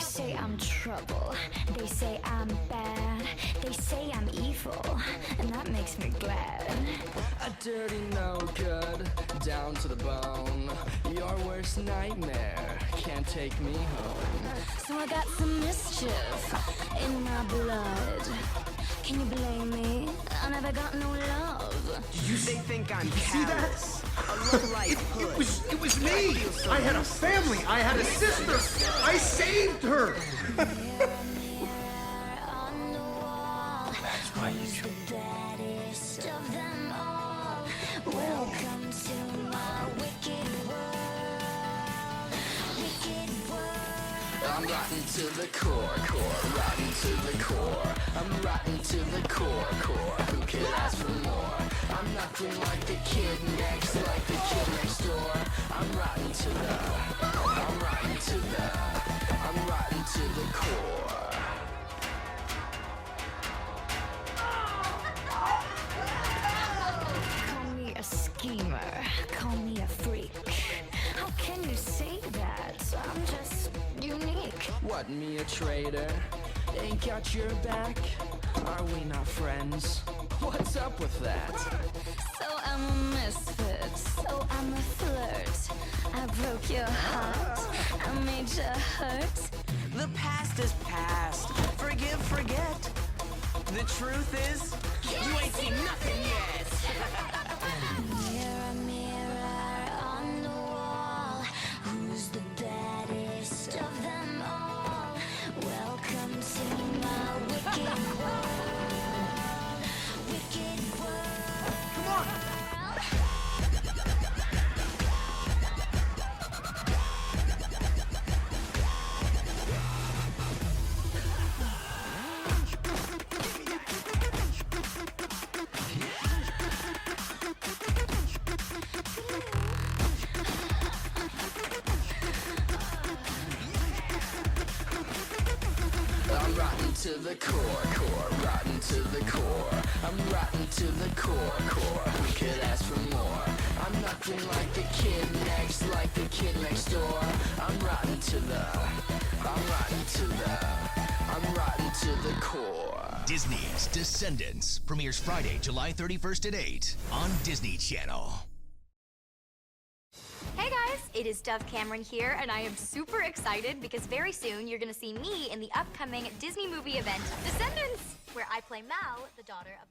say I'm trouble, they say I'm bad, they say I'm evil, and that makes me glad. A dirty no good, down to the bone. Your worst nightmare can't take me home. So I got some mischief in my blood. Can you blame me? I never got no love. They think I'm See that? callous, a low-life hood. It was me! I had a family, I had a sister! I saved her! That's why you chose the baddest of them all. Welcome to my wicked world. Wicked world. I'm rotten to the core, rotten to the core. I'm rotten to the core. Who could ask for more? I'm nothing like the kid next, like the kid next door. I'm rotten to the core. Call me a schemer, call me a freak. How can you say that? I'm just unique. What, me a traitor? Ain't got your back? Are we not friends? What's up with that? So I'm a misfit, so I'm a flirt. I broke your heart, I made you hurt. The past is past. Forgive, forget. The truth is, you ain't seen nothing yet. Mirror, mirror on the wall, who's the baddest of them all? Welcome to my wicked world. Wicked world. Come on! I'm rotten to the core, rotten to the core. I'm rotten to the core. Who could ask for more? I'm nothing like the kid next, like the kid next door. I'm rotten to the core. Disney's Descendants premieres Friday, July 31st at 8 on Disney Channel. Hey guys, it is Dove Cameron here, and I am super excited because very soon you're gonna see me in the upcoming Disney movie event, Descendants, where I play Mal, the daughter of